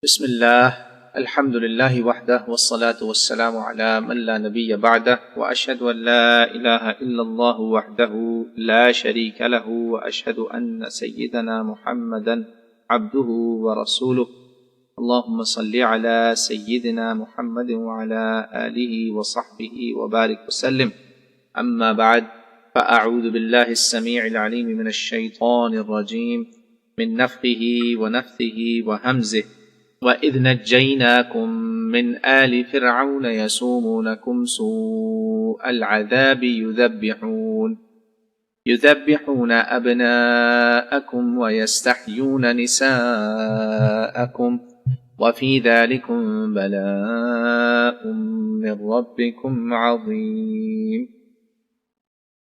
بسم الله الحمد لله وحده والصلاة والسلام على من لا نبي بعده وأشهد أن لا إله إلا الله وحده لا شريك له وأشهد أن سيدنا محمدا عبده ورسوله اللهم صل على سيدنا محمد وعلى آله وصحبه وبارك وسلم أما بعد فأعوذ بالله السميع العليم من الشيطان الرجيم من نفخه ونفثه وهمزه وَإِذْ نَجَّيْنَاكُمْ مِنْ آلِ فِرْعَوْنَ يَسُومُونَكُمْ سُوءَ الْعَذَابِ يُذَبِّحُونَ أَبْنَاءَكُمْ وَيَسْتَحْيُونَ نِسَاءَكُمْ وَفِي ذَلِكُمْ بَلَاءٌ مِّن رَّبِّكُمْ عَظِيمٌ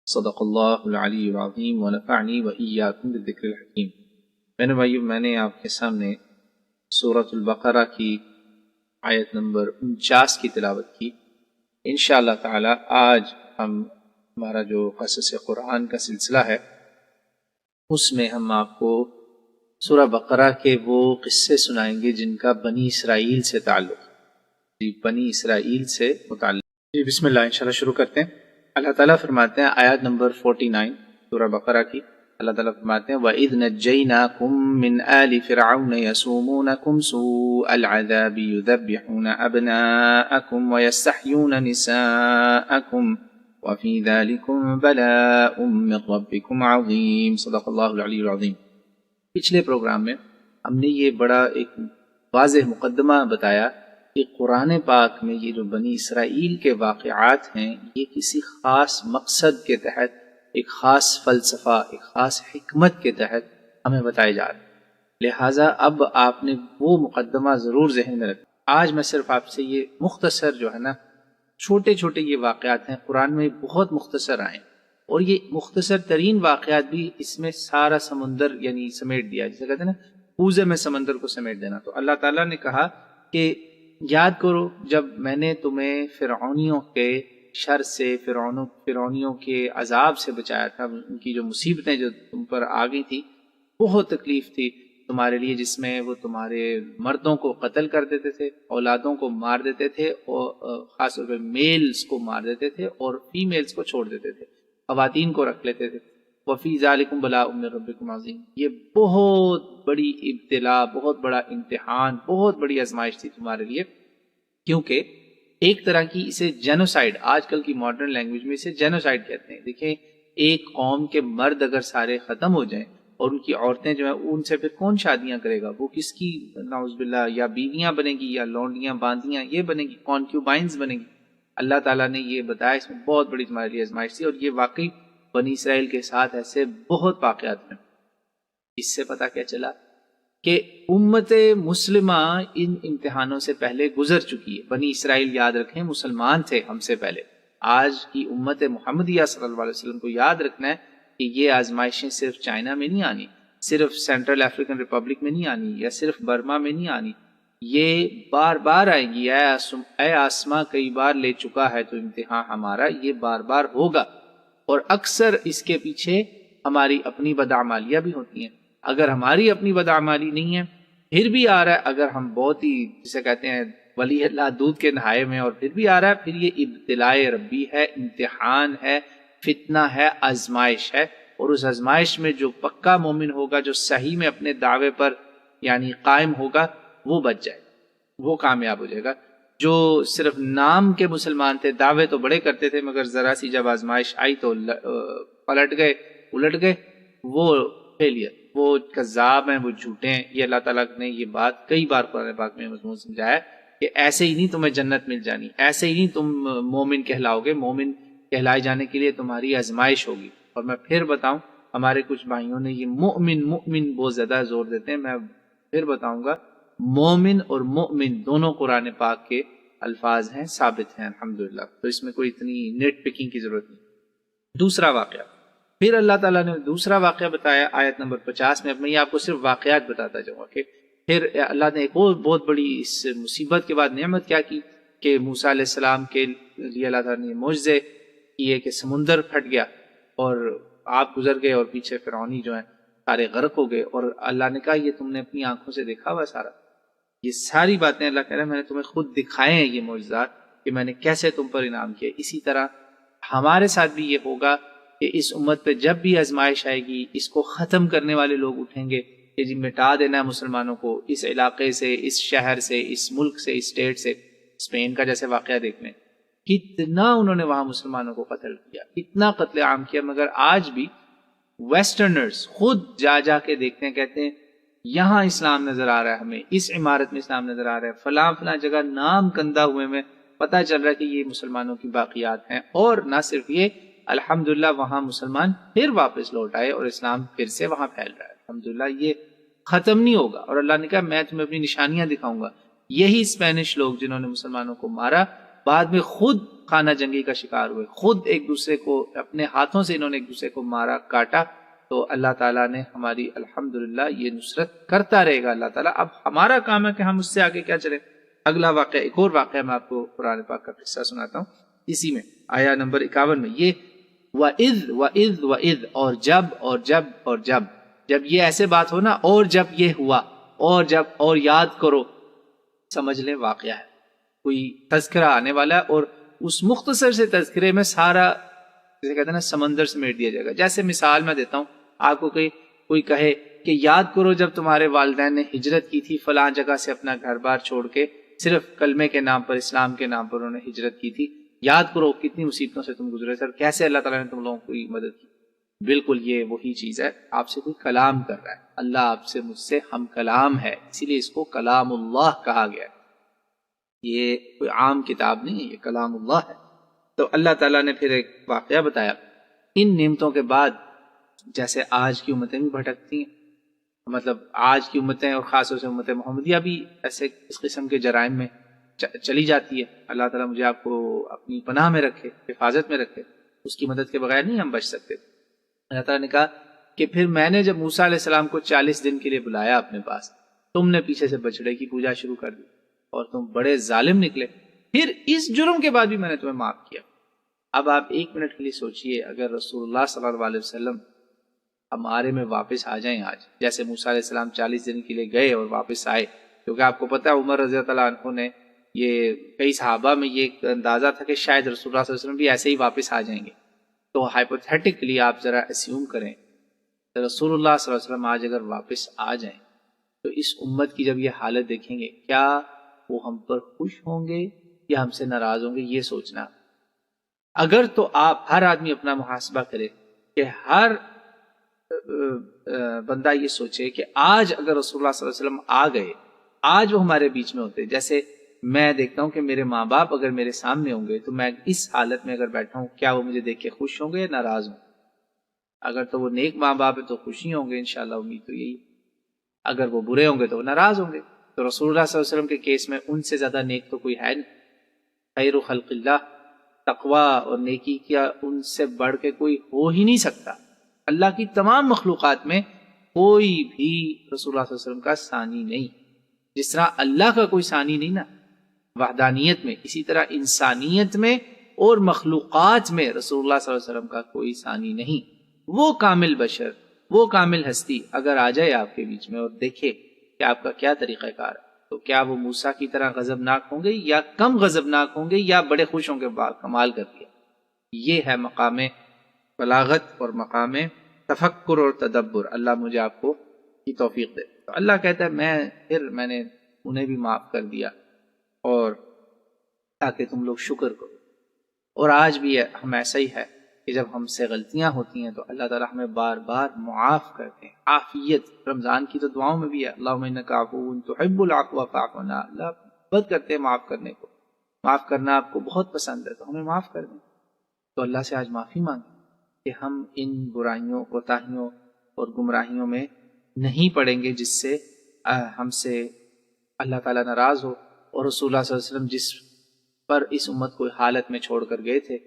صدق اللہ العلی العظیم ونفعنی وإیاکم بالذکر الحکیم۔ میرے بھائیو، میں نے آپ کے سامنے سورۃ البقرہ کی آیت نمبر 49 کی تلاوت کی۔ انشاءاللہ تعالی آج ہمارا جو قصص قرآن کا سلسلہ ہے اس میں ہم آپ کو سورہ بقرہ کے وہ قصے سنائیں گے جن کا بنی اسرائیل سے تعلق بنی اسرائیل سے متعلق۔ بسم اللہ، انشاءاللہ شروع کرتے ہیں۔ اللہ تعالیٰ فرماتے ہیں آیت نمبر 49 سورہ بقرہ کی، اللہ تعالیٰ فرماتے ہیں وَإِذْ نَجَّيْنَاكُمْ مِنْ آلِ فِرْعَوْنَ يَسُومُونَكُمْ سُوءَ الْعَذَابِ يُذَبِّحُونَ أَبْنَاءَكُمْ وَيَسْتَحْيُونَ نِسَاءَكُمْ وَفِي ذَلِكُمْ بَلَاءٌ مِّن رَّبِّكُمْ عَظِيمٌ صدق اللہ العلی العظیم۔ پچھلے پروگرام میں ہم نے یہ بڑا ایک واضح مقدمہ بتایا کہ قرآن پاک میں یہ جو بنی اسرائیل کے واقعات ہیں یہ کسی خاص مقصد کے تحت، ایک خاص فلسفہ، ایک خاص حکمت کے تحت ہمیں بتائے جا رہے ہیں، لہٰذا اب آپ نے وہ مقدمہ ضرور ذہن میں رکھنا۔ آج میں صرف آپ سے یہ مختصر جو ہے نا چھوٹے چھوٹے یہ واقعات ہیں، قرآن میں بہت مختصر آئے اور یہ مختصر ترین واقعات بھی اس میں سارا سمندر یعنی سمیٹ دیا، جسے کہتے ہیں نا کوزے میں سمندر کو سمیٹ دینا۔ تو اللہ تعالیٰ نے کہا کہ یاد کرو جب میں نے تمہیں فرعونیوں کے شر سے، فرعونیوں کے عذاب سے بچایا تھا، ان کی جو مصیبتیں جو تم پر آ گئی تھی، بہت تکلیف تھی تمہارے لیے، جس میں وہ تمہارے مردوں کو قتل کر دیتے تھے، اولادوں کو مار دیتے تھے، اور خاص طور پہ میلز کو مار دیتے تھے اور فیمیلز کو چھوڑ دیتے تھے، خواتین کو رکھ لیتے تھے۔ وَفِي ذَلِكُمْ بَلَاءٌ مِّن رَّبِّكُمْ عَظِيمٌ، یہ بہت بڑی ابتلا، بہت بڑا امتحان، بہت بڑی آزمائش تھی تمہارے لیے، کیونکہ ایک طرح کی اسے جینوسائیڈ، آج کل کی ماڈرن لینگویج میں اسے جینوسائیڈ کہتے ہیں۔ دیکھیں، ایک قوم کے مرد اگر سارے ختم ہو جائیں اور ان کی عورتیں جو ہیں ان سے پھر کون شادیاں کرے گا؟ وہ کس کی نعوذ باللہ یا بیویاں بنے گی یا لونڈیاں باندیاں یہ بنے گی، کانکیوبائنز بنے گی۔ اللہ تعالیٰ نے یہ بتایا، اس میں بہت بڑی تمہارے لیے آزمائش تھی، اور یہ واقعی بنی اسرائیل کے ساتھ ایسے بہت واقعات ہیں۔ اس سے پتہ کیا چلا کہ امت مسلمہ ان امتحانوں سے پہلے گزر چکی ہے۔ بنی اسرائیل یاد رکھیں مسلمان تھے ہم سے پہلے۔ آج کی امت محمدیہ صلی اللہ علیہ وسلم کو یاد رکھنا ہے کہ یہ آزمائشیں صرف چائنا میں نہیں آنی، صرف سینٹرل افریقن ریپبلک میں نہیں آنی، یا صرف برما میں نہیں آنی، یہ بار بار آئیں گی۔ اے آسماں کئی بار لے چکا ہے تو امتحان ہمارا، یہ بار بار ہوگا، اور اکثر اس کے پیچھے ہماری اپنی بدعمالیاں بھی ہوتی ہیں۔ اگر ہماری اپنی بدعمالی نہیں ہے پھر بھی آ رہا ہے، اگر ہم بہت ہی جسے کہتے ہیں ولی اللہ دودھ کے نہائے میں اور پھر بھی آ رہا ہے، پھر یہ ابتلاء ربی ہے، امتحان ہے، فتنہ ہے، آزمائش ہے، اور اس آزمائش میں جو پکا مومن ہوگا، جو صحیح میں اپنے دعوے پر یعنی قائم ہوگا، وہ بچ جائے، وہ کامیاب ہو جائے گا۔ جو صرف نام کے مسلمان تھے، دعوے تو بڑے کرتے تھے، مگر ذرا سی جب آزمائش آئی تو الٹ گئے، وہ فیلئر، وہ کذاب ہیں، وہ جھوٹے ہیں۔ یہ اللہ تعالیٰ نے یہ بات کئی بار قرآن پاک میں مضمون سمجھایا کہ ایسے ہی نہیں تمہیں جنت مل جانی، ایسے ہی نہیں تم مومن کہلاؤ گے، مومن کہلائے جانے کے لیے تمہاری آزمائش ہوگی۔ اور میں پھر بتاؤں، ہمارے کچھ بھائیوں نے یہ مؤمن بہت زیادہ زور دیتے ہیں، میں پھر بتاؤں گا مومن اور مؤمن دونوں قرآن پاک کے الفاظ ہیں، ثابت ہیں الحمدللہ، تو اس میں کوئی اتنی نیٹ پکنگ کی ضرورت نہیں۔ دوسرا واقعہ، پھر اللہ تعالیٰ نے دوسرا واقعہ بتایا آیت نمبر 50 میں۔ اب میں یہ آپ کو صرف واقعات بتاتا جاؤں گا کہ پھر اللہ نے ایک اور بہت بڑی اس مصیبت کے بعد نعمت کیا کی کہ موسیٰ علیہ السلام کے لیے اللہ تعالیٰ نے معجزے کیے کہ سمندر پھٹ گیا اور آپ گزر گئے، اور پیچھے فرعونی جو ہیں سارے غرق ہو گئے، اور اللہ نے کہا یہ تم نے اپنی آنکھوں سے دیکھا ہوا سارا۔ یہ ساری باتیں اللہ کہہ رہا ہے میں نے تمہیں خود دکھائے ہیں یہ معجزات کہ میں نے کیسے تم پر انعام کیا. اسی طرح ہمارے ساتھ بھی یہ ہوگا کہ اس امت پہ جب بھی آزمائش آئے گی، اس کو ختم کرنے والے لوگ اٹھیں گے کہ جی مٹا دینا ہے مسلمانوں کو اس علاقے سے، اس شہر سے، اس ملک سے، اس اسٹیٹ سے. اسپین کا جیسے واقعہ دیکھ لیں، کتنا انہوں نے وہاں مسلمانوں کو قتل کیا، کتنا قتل عام کیا، مگر آج بھی ویسٹرنرز خود جا جا کے دیکھتے ہیں، کہتے ہیں یہاں اسلام نظر آ رہا ہے، ہمیں اس عمارت میں اسلام نظر آ رہا ہے، فلاں فلاں جگہ نام کندہ ہوئے میں پتہ چل رہا ہے کہ یہ مسلمانوں کی باقیات ہیں. اور نہ صرف یہ، الحمدللہ وہاں مسلمان پھر واپس لوٹ آئے اور اسلام پھر سے وہاں پھیل رہا ہے. الحمدللہ یہ ختم نہیں ہوگا. اور اللہ نے کہا میں تمہیں اپنی نشانیاں دکھاؤں گا. یہی اسپینش لوگ جنہوں نے مسلمانوں کو مارا بعد میں خود خانہ جنگی کا شکار ہوئے، خود ایک دوسرے کو اپنے ہاتھوں سے انہوں نے ایک دوسرے کو مارا، کاٹا. تو اللہ تعالیٰ نے ہماری الحمدللہ یہ نصرت کرتا رہے گا اللہ تعالیٰ. اب ہمارا کام ہے کہ ہم اس سے آگے کیا چلیں. اگلا واقعہ، ایک اور واقعہ میں آپ کو قرآن پاک کا قصہ سناتا ہوں. اسی میں آیا نمبر 51 میں یہ وَإِذْ وَإِذْ وَإِذْ اور جب اور جب اور جب، جب یہ ایسے بات ہو نا، اور جب یہ ہوا، اور جب، اور یاد کرو، سمجھ لیں واقعہ ہے، کوئی تذکرہ آنے والا ہے اور اس مختصر سے تذکرے میں سارا جیسے کہتے ہیں نا سمندر سمیٹ دیا جائے گا. جیسے مثال میں دیتا ہوں آپ کو کہ کوئی کہے کہ یاد کرو جب تمہارے والدین نے ہجرت کی تھی فلاں جگہ سے اپنا گھر بار چھوڑ کے، صرف کلمے کے نام پر، اسلام کے نام پر انہوں نے ہجرت کی تھی. یاد کرو کتنی مصیبتوں سے تم گزرے سر، کیسے اللہ تعالیٰ نے تم لوگوں کی مدد کی. بالکل یہ وہی چیز ہے. آپ سے کوئی کلام کر رہا ہے، اللہ آپ سے مجھ سے ہم کلام ہے، اسی لیے اس کو کلام اللہ کہا گیا ہے. یہ کوئی عام کتاب نہیں ہے، یہ کلام اللہ ہے. تو اللہ تعالیٰ نے پھر ایک واقعہ بتایا. ان نعمتوں کے بعد جیسے آج کی امتیں بھی بھٹکتی ہیں، مطلب آج کی امتیں اور خاص طور سے امت محمدیہ بھی ایسے اس قسم کے جرائم میں چلی جاتی ہے. اللہ تعالیٰ مجھے آپ کو اپنی پناہ میں رکھے، حفاظت میں رکھے. اس کی مدد کے بغیر نہیں ہم بچ سکتے. اللہ تعالیٰ نے کہا کہ پھر میں نے جب موسیٰ علیہ السلام کو 40 دن کے لیے بلایا اپنے پاس، تم نے پیچھے سے بچڑے کی پوجا شروع کر دی اور تم بڑے ظالم نکلے. پھر اس جرم کے بعد بھی میں نے تمہیں معاف کیا. اب آپ ایک منٹ کے لیے سوچئے، اگر رسول اللہ صلی اللہ علیہ وسلم ہمارے میں واپس آ جائیں آج، جیسے موسیٰ علیہ السلام 40 دن کے لیے گئے اور واپس آئے، کیونکہ آپ کو پتہ ہے عمر رضی اللہ عنہ نے یہ کئی صحابہ میں یہ اندازہ تھا کہ شاید رسول اللہ صلی اللہ علیہ وسلم بھی ایسے ہی واپس آ جائیں گے. تو ہائپوتھیٹکلی آپ ذرا اسیوم کریں رسول اللہ صلی اللہ علیہ وسلم آج اگر واپس آ جائیں تو اس امت کی جب یہ حالت دیکھیں گے، کیا وہ ہم پر خوش ہوں گے یا ہم سے ناراض ہوں گے؟ یہ سوچنا. اگر تو آپ ہر آدمی اپنا محاسبہ کرے کہ ہر بندہ یہ سوچے کہ آج اگر رسول اللہ صلی اللہ علیہ وسلم آ گئے، آج وہ ہمارے بیچ میں ہوتے. جیسے میں دیکھتا ہوں کہ میرے ماں باپ اگر میرے سامنے ہوں گے تو میں اس حالت میں اگر بیٹھا ہوں، کیا وہ مجھے دیکھ کے خوش ہوں گے یا ناراض ہوں؟ اگر تو وہ نیک ماں باپ ہے تو خوشی ہوں گے انشاءاللہ، امید تو یہی. اگر وہ برے ہوں گے تو وہ ناراض ہوں گے. تو رسول اللہ صلی اللہ علیہ وسلم کے کیس میں ان سے زیادہ نیک تو کوئی ہے نہیں. خیر خلق اللہ، تقوی اور نیکی کیا ان سے بڑھ کے کوئی ہو ہی نہیں سکتا. اللہ کی تمام مخلوقات میں کوئی بھی رسول اللہ صلی اللہ علیہ وسلم کا ثانی نہیں. جس طرح اللہ کا کوئی ثانی نہیں نا وحدانیت میں، اسی طرح انسانیت میں اور مخلوقات میں رسول اللہ صلی اللہ علیہ وسلم کا کوئی ثانی نہیں. وہ کامل بشر، وہ کامل ہستی اگر آ جائے آپ کے بیچ میں اور دیکھے کہ آپ کا کیا طریقہ کار ہے، تو کیا وہ موسیٰ کی طرح غضبناک ہوں گے یا کم غضبناک ہوں گے یا بڑے خوش ہوں گے کمال کر دیا؟ یہ ہے مقام بلاغت اور مقام تفکر اور تدبر. اللہ مجھے آپ کو کی توفیق دے. تو اللہ کہتا ہے میں نے انہیں بھی معاف کر دیا اور تاکہ تم لوگ شکر کرو. اور آج بھی ہم ایسا ہی ہے کہ جب ہم سے غلطیاں ہوتی ہیں تو اللہ تعالیٰ ہمیں بار بار معاف کرتے ہیں. عافیت رمضان کی تو دعاؤں میں بھی ہے، اللہم انک عفو تحب العفو فاعف عنا. اللہ محبت کرتے ہیں معاف کرنے کو، معاف کرنا آپ کو بہت پسند ہے، تو ہمیں معاف کر دیں. تو اللہ سے آج معافی مانگیں کہ ہم ان برائیوں، کوتاہیوں اور گمراہیوں میں نہیں پڑیں گے جس سے ہم سے اللہ تعالیٰ ناراض ہو. اور رسول اللہ صلی اللہ علیہ وسلم جس پر اس امت کو حالت میں چھوڑ کر گئے تھے،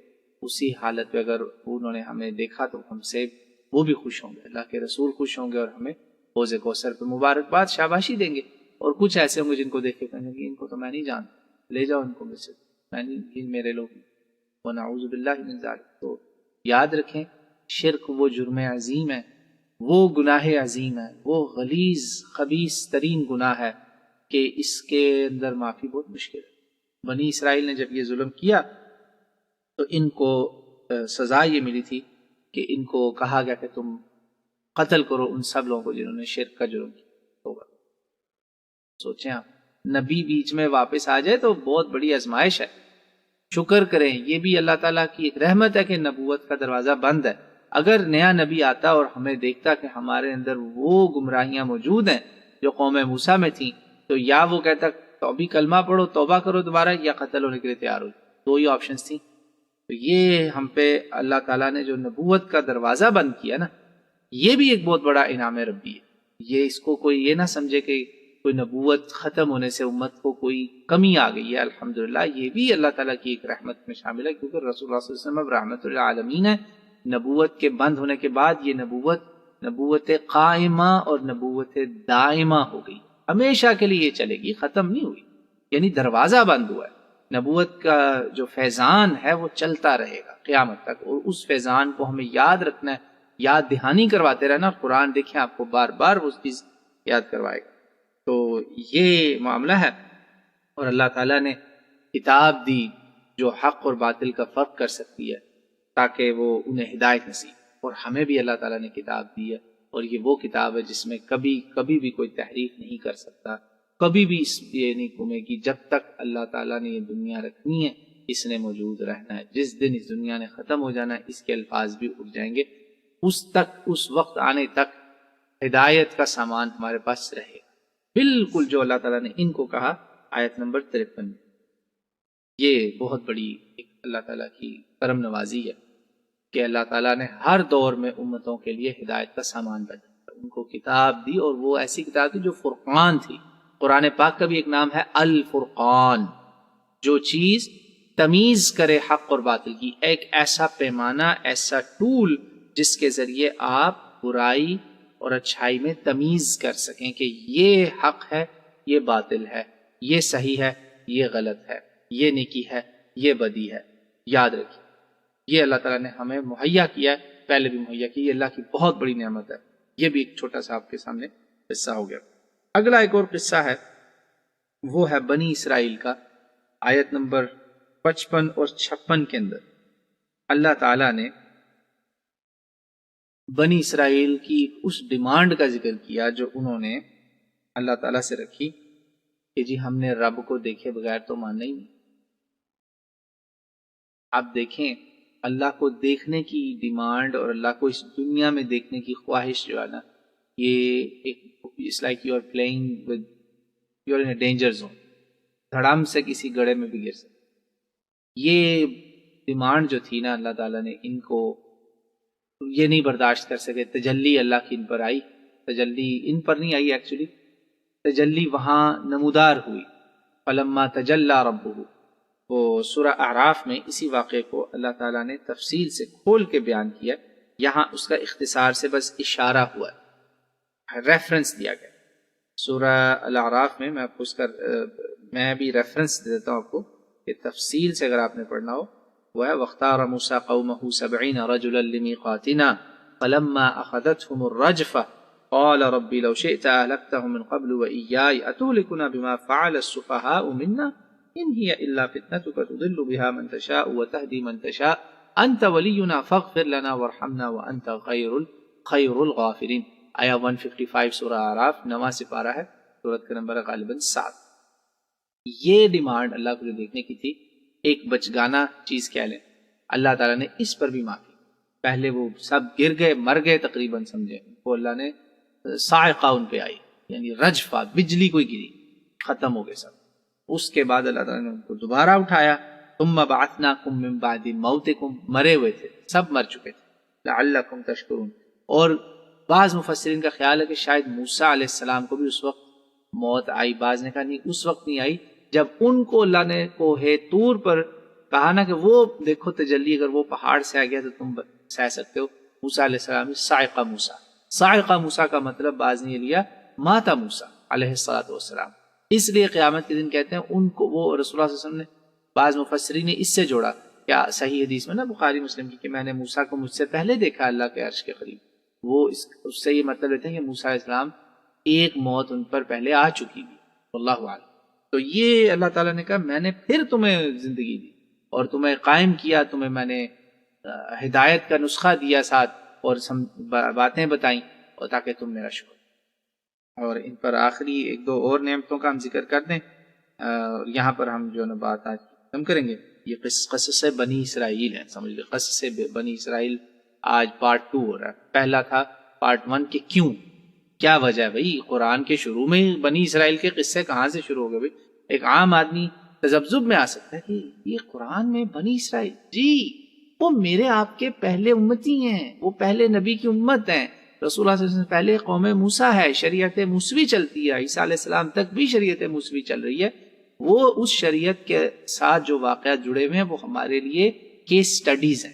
اسی حالت پہ اگر انہوں نے ہمیں دیکھا تو ہم سے وہ بھی خوش ہوں گے، اللہ کے رسول خوش ہوں گے اور ہمیں حوض کوثر پہ مبارکباد شاباشی دیں گے. اور کچھ ایسے ہوں گے جن کو دیکھ کے کہیں گے ان کو تو میں نہیں جانتا، لے جاؤ ان کو مجھ سے، میں نہیں، یہ میرے لوگ. ونعوذ باللہ من ذالک. تو یاد رکھیں شرک وہ جرم عظیم ہے، وہ گناہ عظیم ہے، وہ غلیظ خبیث ترین گناہ ہے کہ اس کے اندر معافی بہت مشکل ہے۔ بنی اسرائیل نے جب یہ ظلم کیا تو ان کو سزا یہ ملی تھی کہ ان کو کہا گیا کہ تم قتل کرو ان سب لوگوں کو جنہوں نے شرک کا جرم کیا ہوگا۔ سوچیں آپ، نبی بیچ میں واپس آ جائے تو بہت بڑی آزمائش ہے۔ شکر کریں، یہ بھی اللہ تعالیٰ کی ایک رحمت ہے کہ نبوت کا دروازہ بند ہے۔ اگر نیا نبی آتا اور ہمیں دیکھتا کہ ہمارے اندر وہ گمراہیاں موجود ہیں جو قوم موسیٰ میں تھیں، تو یا وہ کہتا تو ابھی کلمہ پڑھو، توبہ کرو دوبارہ، یا قتل ہونے کے لیے تیار ہو۔ دو ہی آپشنز تھیں۔ تو یہ ہم پہ اللہ تعالیٰ نے جو نبوت کا دروازہ بند کیا نا، یہ بھی ایک بہت بڑا انعام ربی ہے۔ یہ اس کو کوئی یہ نہ سمجھے کہ کوئی نبوت ختم ہونے سے امت کو کوئی کمی آ گئی ہے۔ الحمدللہ یہ بھی اللہ تعالیٰ کی ایک رحمت میں شامل ہے، کیونکہ رسول اللہ صلی اللہ علیہ وسلم رحمت للعالمین ہے۔ نبوت کے بند ہونے کے بعد یہ نبوت قائمہ اور نبوت دائمہ ہو گئی، ہمیشہ کے لیے یہ چلے گی، ختم نہیں ہوئی، یعنی دروازہ بند ہوا ہے۔ نبوت کا جو فیضان ہے وہ چلتا رہے گا قیامت تک، اور اس فیضان کو ہمیں یاد رکھنا ہے، یاد دہانی کرواتے رہنا۔ قرآن دیکھیں آپ کو بار بار وہ چیز یاد کروائے گا۔ تو یہ معاملہ ہے، اور اللہ تعالیٰ نے کتاب دی جو حق اور باطل کا فرق کر سکتی ہے تاکہ وہ انہیں ہدایت نصیب، اور ہمیں بھی اللہ تعالیٰ نے کتاب دی ہے، اور یہ وہ کتاب ہے جس میں کبھی بھی کوئی تحریف نہیں کر سکتا، کبھی بھی اس یہ نہیں گھومے گی۔ جب تک اللہ تعالیٰ نے یہ دنیا رکھنی ہے اس نے موجود رہنا ہے، جس دن اس دنیا نے ختم ہو جانا ہے اس کے الفاظ بھی اٹھ جائیں گے، اس وقت آنے تک ہدایت کا سامان ہمارے پاس رہے گا، بالکل جو اللہ تعالیٰ نے ان کو کہا آیت نمبر 53 میں۔ یہ بہت بڑی ایک اللہ تعالیٰ کی کرم نوازی ہے کہ اللہ تعالیٰ نے ہر دور میں امتوں کے لیے ہدایت کا سامان بنا، ان کو کتاب دی، اور وہ ایسی کتاب تھی جو فرقان تھی۔ قرآن پاک کا بھی ایک نام ہے الفرقان، جو چیز تمیز کرے حق اور باطل کی، ایک ایسا پیمانہ، ایسا ٹول جس کے ذریعے آپ برائی اور اچھائی میں تمیز کر سکیں کہ یہ حق ہے، یہ باطل ہے، یہ صحیح ہے، یہ غلط ہے، یہ نیکی ہے، یہ بدی ہے۔ یاد رکھیے یہ اللہ تعالیٰ نے ہمیں مہیا کیا ہے، پہلے بھی مہیا کی، یہ اللہ کی بہت بڑی نعمت ہے۔ یہ بھی ایک چھوٹا سا آپ کے سامنے قصہ ہو گیا۔ اگلا ایک اور قصہ ہے، وہ ہے بنی اسرائیل کا۔ آیت نمبر 55 اور 56 کے اندر اللہ تعالیٰ نے بنی اسرائیل کی اس ڈیمانڈ کا ذکر کیا جو انہوں نے اللہ تعالیٰ سے رکھی کہ جی ہم نے رب کو دیکھے بغیر تو ماننا ہی نہیں۔ آپ دیکھیں اللہ کو دیکھنے کی ڈیمانڈ اور اللہ کو اس دنیا میں دیکھنے کی خواہش جو ہے نا، یہ ایک it's like you are playing with you are in a danger zone، دھڑام سے کسی گڑھے میں بھی گر سکتے۔ یہ ڈیمانڈ جو تھی نا اللہ تعالیٰ نے ان کو یہ نہیں برداشت کر سکے، تجلی اللہ کی ان پر آئی، تجلی ان پر نہیں آئی ایکچولی، تجلی وہاں نمودار ہوئی۔ فلما تجلی ربہ، وہ سورہ اعراف میں اسی واقعے کو اللہ تعالیٰ نے تفصیل سے کھول کے بیان کیا، یہاں اس کا اختصار سے بس اشارہ ہوا ہے، ریفرنس دیا گیا۔ سورہ الاعراف میں میں آپ کو اس کا میں بھی ریفرنس دے دیتا ہوں آپ کو، کہ تفصیل سے اگر آپ نے پڑھنا ہو، وہ ہے وَاخْتَارَ مُوسَىٰ قَوْمَهُ 70 رَجُلًا لِمِيقَاتِنَا فَلَمَّا أَخَذَتْهُمُ الرَّجْفَةُ قَالَ رَبِّ لَوْ شِئْتَ أَهْلَكْتَهُم مِّن قَبْلُ وَإِيَّايَ أَتُهْلِكُنَا بِمَا فَعَلَ السُّفَهَاءُ مِنَّا إِنْ هِيَ إِلَّا فِتْنَتُكَ تُضِلُّ بِهَا مَن تَشَاءُ وَتَهْدِي مَن تَشَاءُ أَنْتَ وَلِيُّنَا فَاغْفِرْ لَنَا وَارْحَمْنَا وَأَنْتَ خَيْرُ الْغَافِرِينَ۔ آیا 155 سورہ اعراف، 9واں سپارہ ہے، سورت کا نمبر ہے غالباً 7۔ یہ ڈیمانڈ اللہ کو جو دیکھنے کی تھی، ایک بچگانہ چیز کہہ لیں، اللہ تعالیٰ نے اس پر بھی معافی۔ پہلے وہ سب گر گئے، مر گئے تقریباً، سمجھے، وہ اللہ نے صاعقہ ان پہ آئی، یعنی رجفہ، بجلی کوئی گری، ختم ہو گئے سب۔ اس کے بعد اللہ تعالیٰ نے ان کو دوبارہ اٹھایا، ثم بعثناکم من بعد موتکم، مرے ہوئے تھے، سب مر چکے تھے، لعلکم تشکرون۔ اور بعض مفسرین کا خیال ہے کہ شاید موسیٰ علیہ السلام کو بھی اس وقت موت آئی، بعض نے کہا نہیں، اس وقت نہیں آئی جب ان کو اللہ نے کوہ طور پر کہا نا کہ وہ دیکھو تجلی اگر وہ پہاڑ سے آ گیا تو تم سہ سکتے ہو۔ موسیٰ علیہ السلام صاعقہ موسیٰ، صاعقہ موسیٰ کا مطلب بعض نے یہ لیا ماتا موسیٰ علیہ السلام، اس لیے قیامت کے دن کہتے ہیں ان کو، وہ رسول اللہ صلی اللہ علیہ وسلم نے، بعض مفسرین نے اس سے جوڑا، کیا صحیح حدیث میں نا بخاری مسلم کی، کہ میں نے موسیٰ کو مجھ سے پہلے دیکھا اللہ کے عرش کے قریب، وہ اس سے یہ مطلب لیتے ہیں کہ موسیٰ علیہ السلام ایک موت ان پر پہلے آ چکی تھی واللہ اعلم۔ تو یہ اللہ تعالیٰ نے کہا میں نے پھر تمہیں زندگی دی اور تمہیں قائم کیا، تمہیں میں نے ہدایت کا نسخہ دیا ساتھ اور باتیں بتائیں، اور تاکہ تم میرا شکر۔ اور ان پر آخری ایک دو اور نعمتوں کا ہم ذکر کر دیں، یہاں پر ہم جو بات آج ختم کریں گے، یہ قصص بنی اسرائیل ہے، سمجھ لیں قصص بنی اسرائیل آج پارٹ 2 ہو رہا ہے۔ پہلا تھا پارٹ 1 کہ کیوں، کیا وجہ ہے بھائی قرآن کے شروع میں ہی بنی اسرائیل کے قصے کہاں سے شروع ہو گئے؟ بھائی ایک عام آدمی تذبذب میں آ سکتا ہے کہ یہ قرآن میں بنی اسرائیل، جی وہ میرے آپ کے پہلے امتی ہیں، وہ پہلے نبی کی امت ہیں، رسول اللہ صلی اللہ علیہ وسلم پہلے قوم موسیٰ ہے، شریعت موسوی چلتی ہے، عیسیٰ علیہ السلام تک بھی شریعت موسوی چل رہی ہے۔ وہ اس شریعت کے ساتھ جو واقعات جڑے ہوئے ہیں وہ ہمارے لیے کیس سٹڈیز ہیں،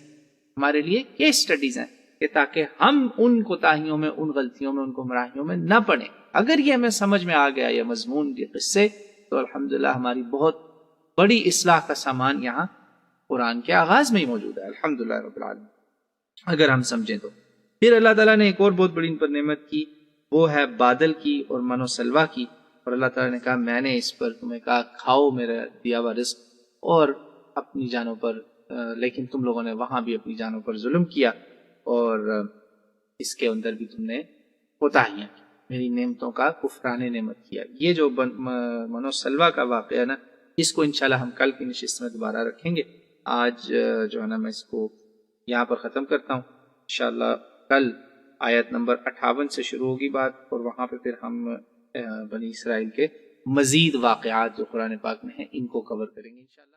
ہمارے لیے کیس سٹڈیز ہیں، کہ تاکہ ہم ان کوتاہیوں میں، ان غلطیوں میں، ان گمراہیوں میں نہ پڑیں۔ اگر یہ ہمیں سمجھ میں آ گیا یہ مضمون، یہ قصے، تو الحمدللہ ہماری بہت بڑی اصلاح کا سامان یہاں قرآن کے آغاز میں ہی موجود ہے، الحمدللہ رب العالمین، اگر ہم سمجھیں تو۔ پھر اللہ تعالیٰ نے ایک اور بہت بڑی ان پر نعمت کی، وہ ہے بادل کی اور من و سلوا کی۔ اور اللہ تعالیٰ نے کہا میں نے اس پر تمہیں کہا کھاؤ میرا دیا ہوا رزق اور اپنی جانوں پر، لیکن تم لوگوں نے وہاں بھی اپنی جانوں پر ظلم کیا اور اس کے اندر بھی تم نے کوتاہیاں کی، میری نعمتوں کا کفران نعمت کیا۔ یہ جو من و سلوا کا واقعہ ہے نا، اس کو انشاءاللہ ہم کل کی نشست میں دوبارہ رکھیں گے۔ آج جو ہے نا میں اس کو یہاں پر ختم کرتا ہوں، انشاءاللہ کل آیت نمبر 58 سے شروع ہوگی بات، اور وہاں پہ پھر ہم بنی اسرائیل کے مزید واقعات جو قرآن پاک میں ہیں ان کو کور کریں گے انشاءاللہ۔